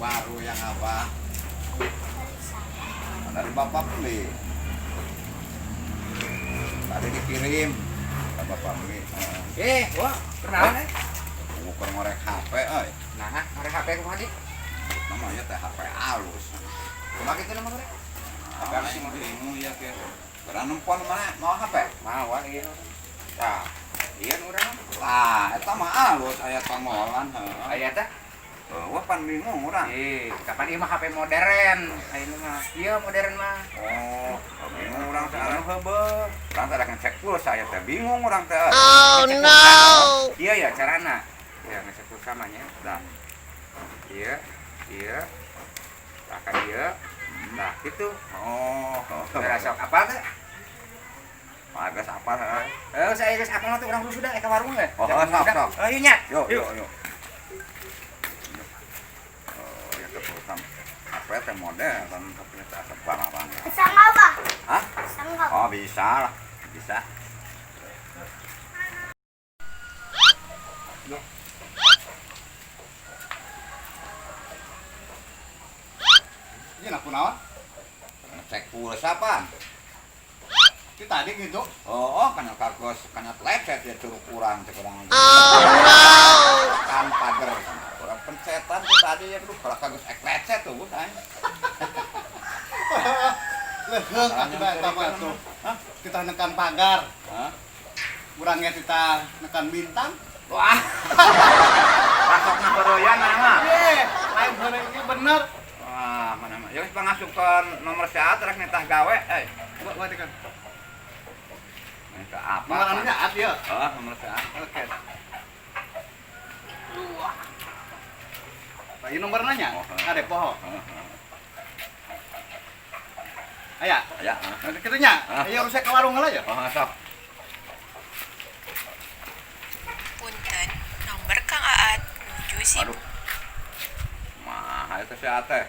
baru yang apa? Dari bapak beli. Tadi dikirim ke bapak beli. Wah, kenalan Bukan ngorek HP, Nah, ngorek HP kumaha di? namanya teh HP halus. Kumaha kitu nama ngorek? Apa sih mau bingung ya ke? Karena nempon mana mau HP? Mau ieu. Tah, ieu urang. Lah, eta mah halus aya tongolan. Aya teh? Wah pan bingung urang. Kapan ieu mah HP modern. Ayeuna mah. Ieu modern mah. Oh, bingung urang teh anu heubeul. Urang teh ngecek pulsa aya teh bingung urang teh. Oh no. Iya ya carana. Ya ngecek pulsa mah nya. Dah. Ieu. Akan ieu. Nah, gitu. Oh, Sok apa teh? Magas apa heuh? Saya geus apal teh urang dulu sudah ka warung we. Oh, sok. Ayo nya. Yuk. Ya keputusan. Apa teh model kan tapi teh asap barang. Bisa nggak, Pak? Hah? Bisa nggak? Oh, bisa lah. Bisa. Ini aku naon? Ngecek pulsa pan. Itu tadi gitu. Oh, kana kagos kana lecet ya curug kurang cek urang. Oh no. Kan pager. Urang pencetan tuh tadi ya kudu kalau kagos ek lecet tuh kan. Leheung atuh eta mah tuh. Hah? Kita nekan pagar. Hah? Urangnya kita nekan bintang. Wah. Rasokna heureyan mah. Lain heureuy ini bener. Wah, mana mah. Ya wis pangasupkeun nomor saat rek nitah gawe. Buat kan. Minta apa? Pengarannya at ya. Oh, nomor saat. Oke. Pak, ini nomor nanya. Oh, Ada poho. Aya. Ya. Nanti kitanya. Ayo urus ke warung heula ya. Oh, sok. Punten, nomor Kang Aat nuju si Aduh. Mah, itu si Ate.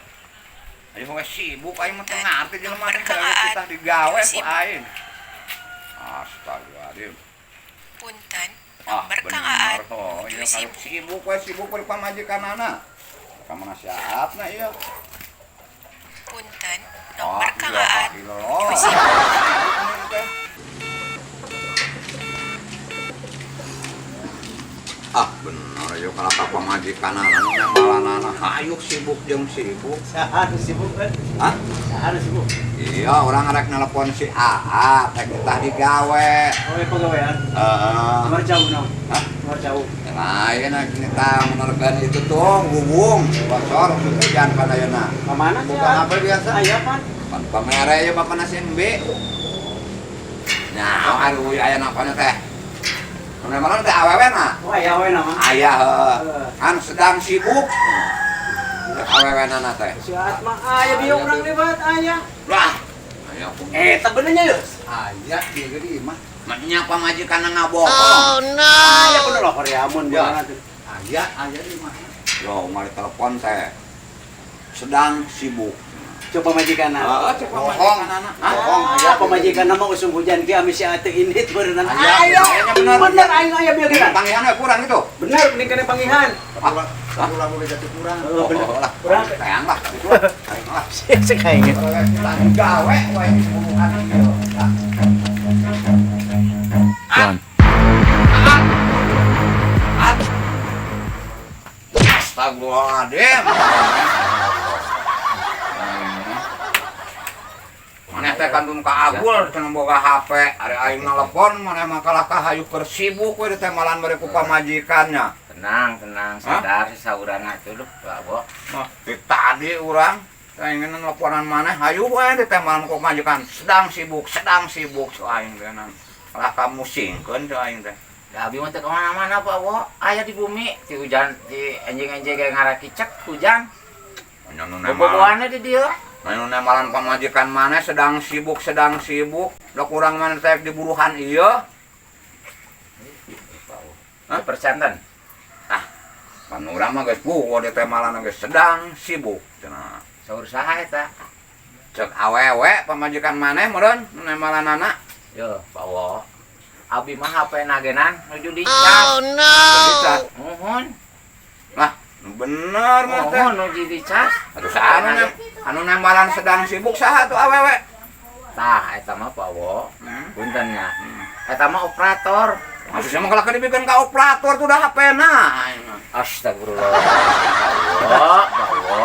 Ayo we sibuk aing mah teu ngarti jelema teh kita digawe ku aing. Astagfirullahaladzim. Punten, nomor Kang bener. Aat Oh, nuju iya si kalau sibuk we di pamajikanana. Ka mana siapna ieu? Punten, Oh, nomor Kang iya, Aat iya. nuju si Ah, bener ya kalau ka pamajikanana nu malanana hayuk sibuk jeung sibuk. Harus sibuk kan? Hah? Harus sibuk. Iya, orang rek nelpon si AA, teh kita digawe. Oh, ya pegawaian. Heeh. Nomor jauh naon? Hah? Nomor jauh. Lain kita menerkan itu tuh gubung, sponsor pekerjaan pada ayeuna. Ke mana sih? Bukan apa biasa? Aya pan. Pan pamere ya bapak nasi MB. Nah, aduh aya napana teh. Mana malah teh awewe na. Oh, aya we nama. Aya heuh. Kan sedang sibuk. Awewe na teh. Si Atma aya bieu urang libat aya. Lah. Aya Eta benernya ya? aya di gede mah. Nya pamajikan ngabohong. Oh no. Aya bener lah Koreamun Ya. beneran tuh. Aya di mana? Yo, mari telepon saya. Sedang sibuk. Coba majikanna. Cek pamajikanana. Bohong, aya pemajikan nama usum hujan ki ami si ate ini beneran. Aya, kayaknya bener. Bener aing aya bieu kita. Panggihan we kurang itu. Bener mending kena pangihan. Ulah udah jatuh kurang. Oh, bener. Kurang. Sayang lah. Itu lah. Sayang lah. Sik aing. Kita gawe we hubungan ieu. Astagfirullahaladzim. Maneh teh kandung ka Agul cenah boga HP, ari aing nelpon maneh mah kalah hayu keur sibuk we teh malan bari ku pamajikannya. Tenang, sadar si saurana teh duh, Bo. Mah di tadi urang ingin nelponan maneh hayu we teh malan ku pamajikan sedang sibuk so aing teh nan. Kalah ka musingkeun teh aing teh. Da abi mah teh ka mana-mana Pak Bo. Aya di bumi, ti hujan, ti enjing-enjing kayak ngaraki cek hujan. Nya nu nemah. Bobogoanna di dieu. Anu nemalan pamajikan maneh sedang sibuk. Dok urang maneh teh diburuhan ieu. Hah? Percenten. Pan urang mah geus puguh di teh malana geus sedang sibuk cenah. Saur saha eta? Cek awewe pamajikan maneh meureun nu nemalanana. Yo, Pak Wo. Abi mah HP nagenan nuju di Oh no. Bisa. Nuhun. Lah, Bener mah teh. Oh, nu jadi cas. Atuh saha anu nembalan sedang sibuk saha tuh awewe? Tah, eta mah Pak Wo. Hmm. Puntennya. Eta mah operator. Maksudnya mah kalau dibikin ka operator tuh udah HP-na. Astagfirullah. Pak Wo,